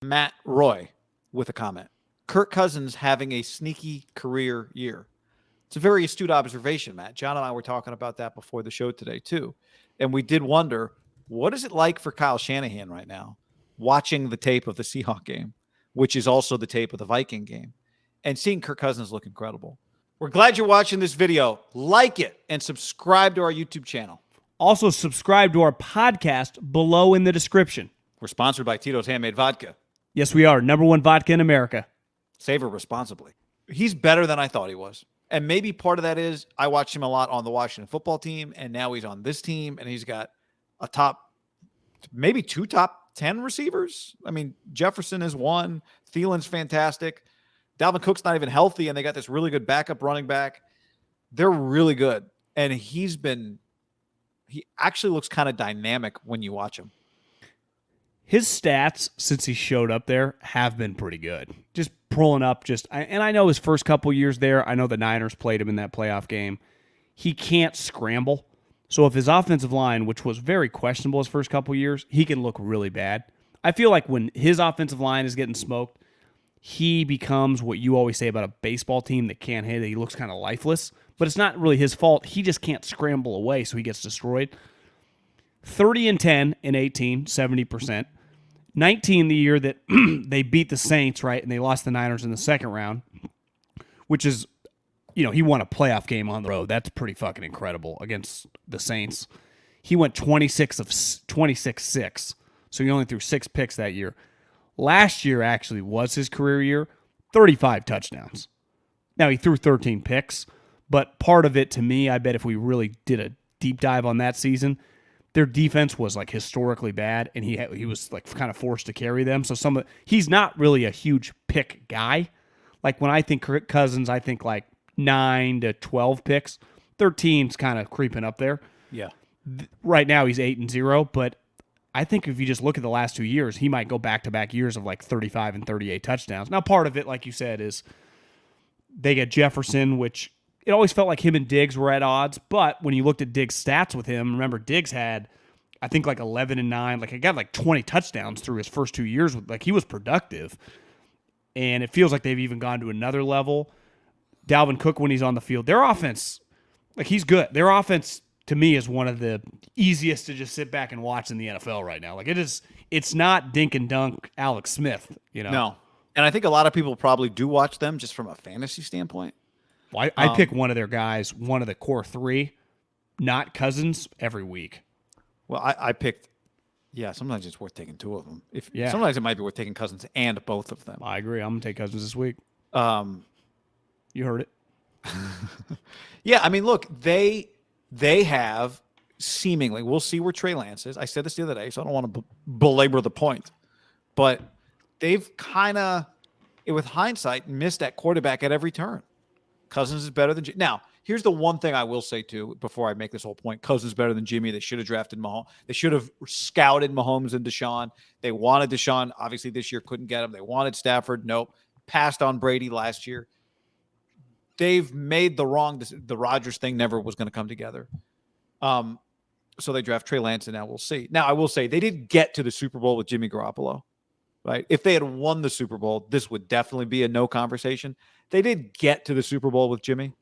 Matt Roy with a comment. Kirk Cousins having a sneaky career year. It's a very astute observation, Matt. John and I were talking about that before the show today, too. And we did wonder, what is it like for Kyle Shanahan right now, watching the tape of the Seahawks game, which is also the tape of the Viking game, and seeing Kirk Cousins look incredible. We're glad you're watching this video. Like it and subscribe to our YouTube channel. Also, subscribe to our podcast below in the description. We're sponsored by Tito's Handmade Vodka. Yes, we are. #1 vodka in America. Savor responsibly. He's better than I thought he was. And maybe part of that is I watched him a lot on the Washington football team, and now he's on this team, and he's got maybe 2 top 10 receivers. I mean, Jefferson is one. Thielen's fantastic. Dalvin Cook's not even healthy, and they got this really good backup running back. They're really good. And he actually looks kind of dynamic when you watch him. His stats since he showed up there have been pretty good. Just pulling up, and I know his first couple years there, I know the Niners played him in that playoff game. He can't scramble. So if his offensive line, which was very questionable his first couple years, he can look really bad. I feel like when his offensive line is getting smoked, he becomes what you always say about a baseball team that can't hit. He looks kind of lifeless, but it's not really his fault. He just can't scramble away, so he gets destroyed. 30-10 in 18, 70%. 19 the year that they beat the Saints, right, and they lost the Niners in the second round, which is, he won a playoff game on the road. That's pretty fucking incredible against the Saints. He went 26-6, so he only threw 6 picks that year. Last year actually was his career year, 35 touchdowns. Now, he threw 13 picks, but part of it, to me, I bet if we really did a deep dive on that season, their defense was like historically bad, and he was like kind of forced to carry them. So he's not really a huge pick guy. Like when I think Kirk Cousins, I think like 9 to 12 picks. 13's kind of creeping up there. Yeah. Right now he's 8-0, but I think if you just look at the last 2 years, he might go back-to-back years of like 35 and 38 touchdowns. Now part of it, like you said, is they get Jefferson, which it always felt like him and Diggs were at odds, but when you looked at Diggs' stats with him, remember Diggs had, I think, like 11-9. Like, he got like 20 touchdowns through his first 2 years. Like, he was productive, and it feels like they've even gone to another level. Dalvin Cook, when he's on the field, their offense, like, he's good. Their offense, to me, is one of the easiest to just sit back and watch in the NFL right now. Like, it's not dink and dunk Alex Smith, No. And I think a lot of people probably do watch them just from a fantasy standpoint. Well, I pick one of their guys, one of the core 3, not Cousins, every week. Well, I picked, sometimes it's worth taking 2 of them. Sometimes it might be worth taking Cousins and both of them. I agree. I'm going to take Cousins this week. You heard it. Yeah, I mean, look, they have seemingly, we'll see where Trey Lance is. I said this the other day, so I don't want to belabor the point. But they've kind of, with hindsight, missed that quarterback at every turn. Cousins is better than Jimmy. Now, here's the one thing I will say, too, before I make this whole point. Cousins is better than Jimmy. They should have drafted Mahomes. They should have scouted Mahomes and Deshaun. They wanted Deshaun. Obviously, this year couldn't get him. They wanted Stafford. Nope. Passed on Brady last year. They've made the Rodgers thing never was going to come together. So they draft Trey Lance, and now we'll see. Now, I will say, they did get to the Super Bowl with Jimmy Garoppolo. Right? If they had won the Super Bowl, this would definitely be a no conversation. They did get to the Super Bowl with Jimmy.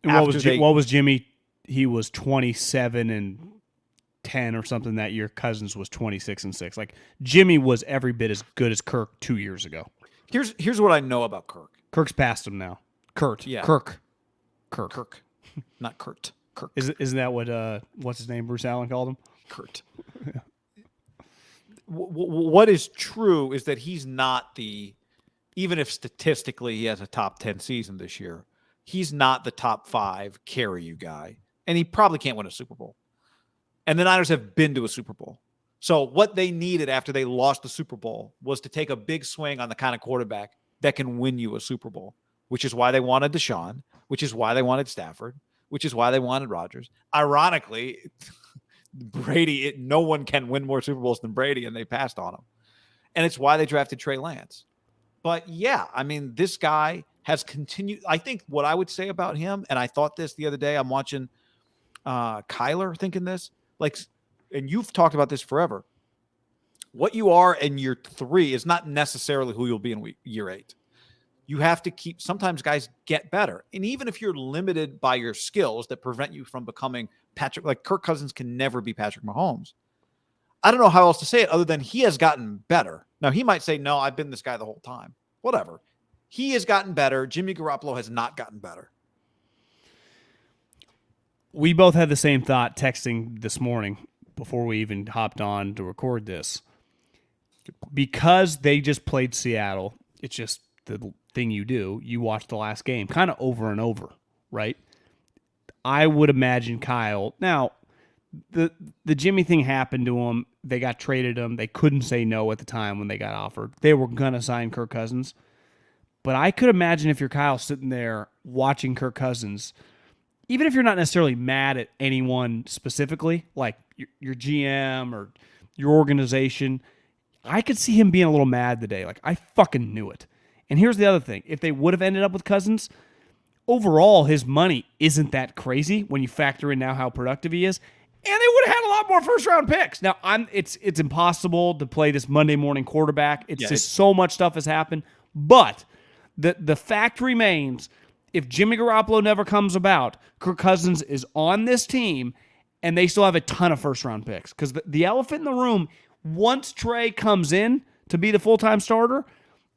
And what was Jimmy? He was 27-10 or something that year. Cousins was 26-6. Like, Jimmy was every bit as good as Kirk 2 years ago. Here's what I know about Kirk. Kirk's past him now. Kurt. Yeah. Kirk. Not Kurt. Kirk. Isn't that what what's his name? Bruce Allen called him? Kurt. Yeah. What is true is that he's not even if statistically he has a top 10 season this year, he's not the top 5 carry you guy. And he probably can't win a Super Bowl. And the Niners have been to a Super Bowl. So what they needed after they lost the Super Bowl was to take a big swing on the kind of quarterback that can win you a Super Bowl, which is why they wanted Deshaun, which is why they wanted Stafford, which is why they wanted Rodgers. Ironically, Brady, no one can win more Super Bowls than Brady, and they passed on him. And it's why they drafted Trey Lance. But yeah, I mean, this guy has continued. I think what I would say about him, and I thought this the other day, I'm watching Kyler thinking this, like, and you've talked about this forever. What you are in year 3 is not necessarily who you'll be in year 8. You have to sometimes guys get better. And even if you're limited by your skills that prevent you from becoming Patrick, like Kirk Cousins can never be Patrick Mahomes. I don't know how else to say it other than he has gotten better. Now, he might say, no, I've been this guy the whole time. Whatever. He has gotten better. Jimmy Garoppolo has not gotten better. We both had the same thought texting this morning before we even hopped on to record this. Because they just played Seattle, it's just the thing you do. You watch the last game kind of over and over, right? I would imagine Kyle. Now, the Jimmy thing happened to him. They got traded him. They couldn't say no at the time when they got offered. They were going to sign Kirk Cousins. But I could imagine if you're Kyle sitting there watching Kirk Cousins, even if you're not necessarily mad at anyone specifically, like your GM or your organization, I could see him being a little mad today. Like, I fucking knew it. And here's the other thing. If they would have ended up with Cousins, overall, his money isn't that crazy when you factor in now how productive he is. And they would have had a lot more first-round picks. Now, it's impossible to play this Monday morning quarterback. It's so much stuff has happened. But the fact remains, if Jimmy Garoppolo never comes about, Kirk Cousins is on this team, and they still have a ton of first-round picks. Because the elephant in the room, once Trey comes in to be the full-time starter,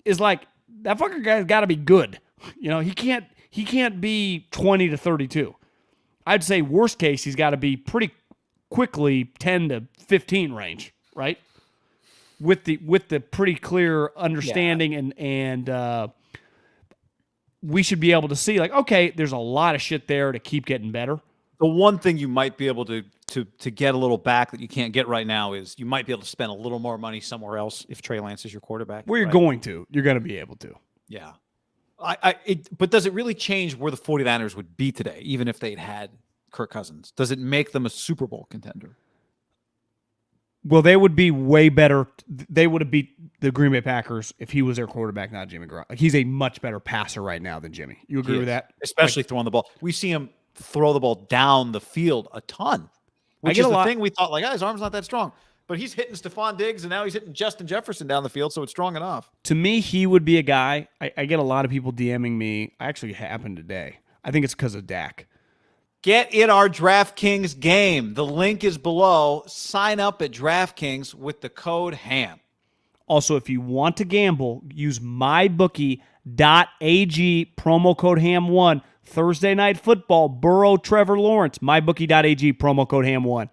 is like, that fucker guy's got to be good. You know, he can't be 20 to 32. I'd say worst case, he's got to be pretty quickly 10 to 15 range, right? With the pretty clear understanding and we should be able to see, like, okay, there's a lot of shit there to keep getting better. The one thing you might be able to get a little back that you can't get right now is you might be able to spend a little more money somewhere else if Trey Lance is your quarterback. Well, you're going to be able to. Yeah. But does it really change where the 49ers would be today, even if they'd had Kirk Cousins? Does it make them a Super Bowl contender? Well, they would be way better. They would have beat the Green Bay Packers if he was their quarterback, not Jimmy Garoppolo. Like, he's a much better passer right now than Jimmy. You agree with that? Especially throwing the ball. We see him throw the ball down the field a ton, which is the thing we thought, like, his arm's not that strong. But he's hitting Stephon Diggs, and now he's hitting Justin Jefferson down the field, so it's strong enough. To me, he would be a guy. I get a lot of people DMing me. Actually happened today. I think it's because of Dak. Get in our DraftKings game. The link is below. Sign up at DraftKings with the code HAM. Also, if you want to gamble, use MyBookie.ag, promo code HAM1. Thursday Night Football, Burrow, Trevor Lawrence. MyBookie.ag, promo code HAM1.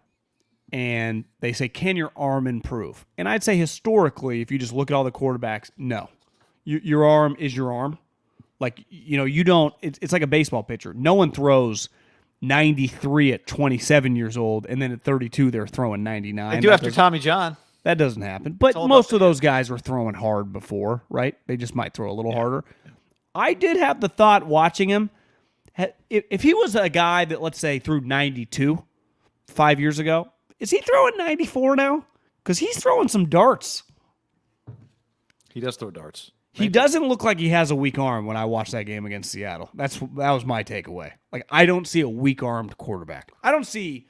And they say, can your arm improve? And I'd say historically, if you just look at all the quarterbacks, no. Your arm is your arm. Like, you know, you don't, it's like a baseball pitcher. No one throws 93 at 27 years old, and then at 32 they're throwing 99. They do after Tommy John. That doesn't happen. But most of those guys were throwing hard before, right? They just might throw a little harder. I did have the thought watching him, if he was a guy that, let's say, threw 92 5 years ago, is he throwing 94 now? Because he's throwing some darts. He does throw darts. He doesn't look like he has a weak arm when I watched that game against Seattle. That was my takeaway. Like, I don't see a weak-armed quarterback. I don't see,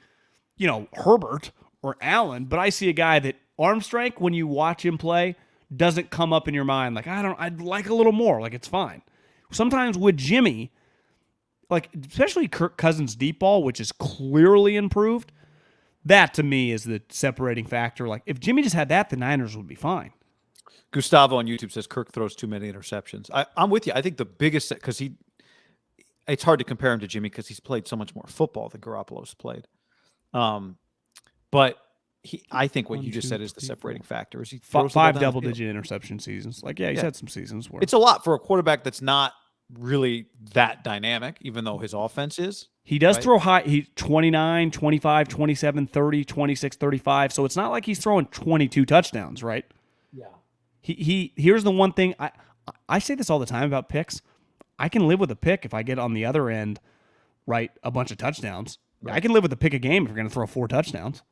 Herbert or Allen, but I see a guy that arm strength, when you watch him play, doesn't come up in your mind. Like, I'd like a little more. Like, it's fine. Sometimes with Jimmy, like, especially Kirk Cousins' deep ball, which is clearly improved, that to me is the separating factor. Like, if Jimmy just had that, the Niners would be fine. Gustavo on YouTube says Kirk throws too many interceptions. I'm with you. I think the biggest, because it's hard to compare him to Jimmy because he's played so much more football than Garoppolo's played. But I think what you just said is the separating factor. Is he throws five double-digit interception seasons? Like, he's had some seasons where it's a lot for a quarterback that's not really that dynamic, even though his offense is. He does throw high. He 29, 25, 27, 30, 26, 35. So it's not like he's throwing 22 touchdowns, right? Yeah. Here's the one thing. I say this all the time about picks. I can live with a pick if I get on the other end, right, a bunch of touchdowns. Right. I can live with a pick a game if you're going to throw 4 touchdowns.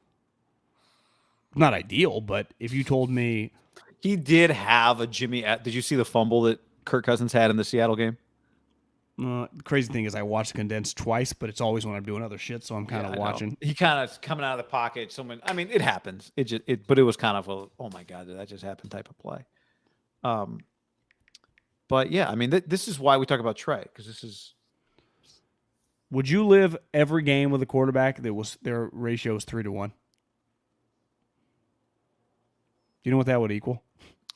Not ideal, but if you told me. He did have a Jimmy. Did you see the fumble that Kirk Cousins had in the Seattle game? The crazy thing is I watched condensed twice, but it's always when I'm doing other shit, so I'm kind of watching. He kind of coming out of the pocket. It happens. But it was kind of oh my God, did that just happen type of play. But yeah, I mean, this is why we talk about Trey, because this is. Would you live every game with a quarterback that was their ratio was 3-1? Do you know what that would equal?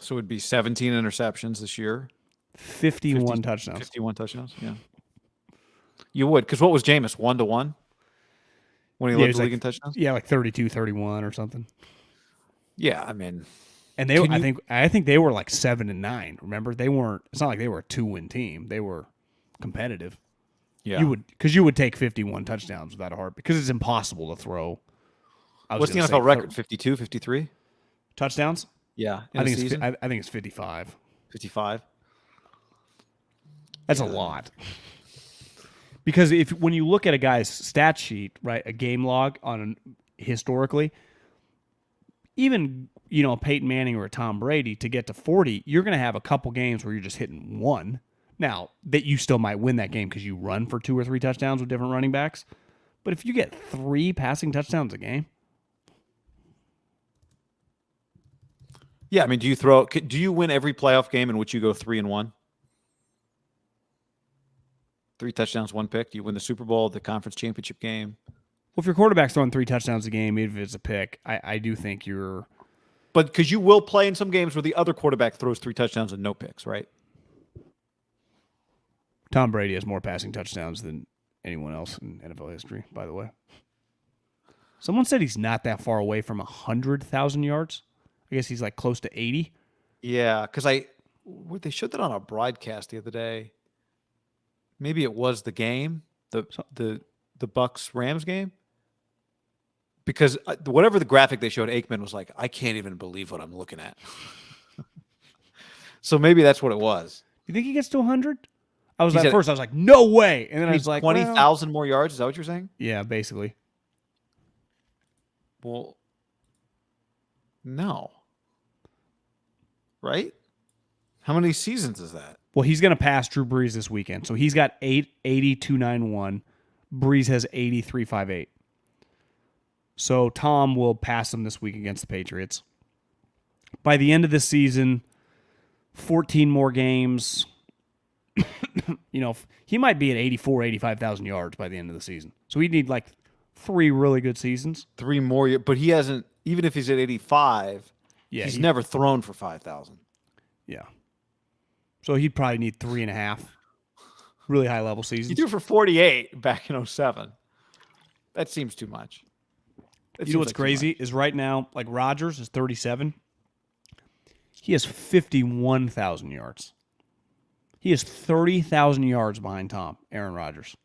So it would be 17 interceptions this year. 51 touchdowns. 51 touchdowns, yeah. You would, because what was Jameis, 1-1? When he led the league in touchdowns? Yeah, like 32-31 or something. Yeah, I mean. And I think they were like 7-9. Remember? They weren't, it's not like they were a 2-win team. They were competitive. Yeah. You would take 51 touchdowns without a heart, because it's impossible to throw. What's the NFL record? 52, 53? Touchdowns? Yeah. I think it's 55. 55. That's a lot. Because when you look at a guy's stat sheet, right, a game log historically, even Peyton Manning or a Tom Brady, to get to 40, you're going to have a couple games where you're just hitting one. Now, that you still might win that game because you run for 2 or 3 touchdowns with different running backs. But if you get 3 passing touchdowns a game. Yeah, I mean, do you win every playoff game in which you go 3-1? 3 touchdowns, 1 pick. Do you win the Super Bowl, the conference championship game? Well, if your quarterback's throwing 3 touchdowns a game, even if it's a pick, I do think you're. But because you will play in some games where the other quarterback throws 3 touchdowns and no picks, right? Tom Brady has more passing touchdowns than anyone else in NFL history, by the way. Someone said he's not that far away from 100,000 yards. I guess he's like close to 80. Yeah, because they showed that on a broadcast the other day. Maybe it was the game, the Bucks-Rams game. Because whatever the graphic they showed, Aikman was like, I can't even believe what I'm looking at. So maybe that's what it was. You think he gets to 100? I was like, no way. And then I was like, 20,000 more yards. Is that what you're saying? Yeah, basically. Well, no. Right? How many seasons is that? Well, he's going to pass Drew Brees this weekend. So he's got 880-291. Brees has 83-58. So Tom will pass him this week against the Patriots. By the end of the season, 14 more games. He might be at 85,000 yards by the end of the season. So he'd need like 3 really good seasons. 3 more, but he hasn't, even if he's at 85, he's never thrown for 5,000. Yeah. So he'd probably need 3.5 really high level seasons. He threw for 48 back in 07. That seems too much. You know what's crazy is right now, like Rodgers is 37. He has 51,000 yards. He is 30,000 yards behind Aaron Rodgers.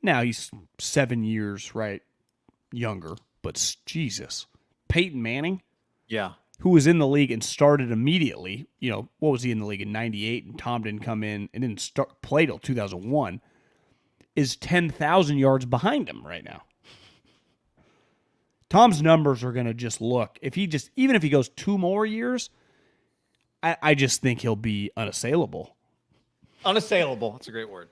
Now he's 7 years, right, younger, but Jesus. Peyton Manning, yeah, who was in the league and started immediately, what was he in the league in 98, and Tom didn't come in and didn't play till 2001, is 10,000 yards behind him right now. Tom's numbers are going to just look, even if he goes 2 more years, I just think he'll be unassailable. Unassailable. That's a great word.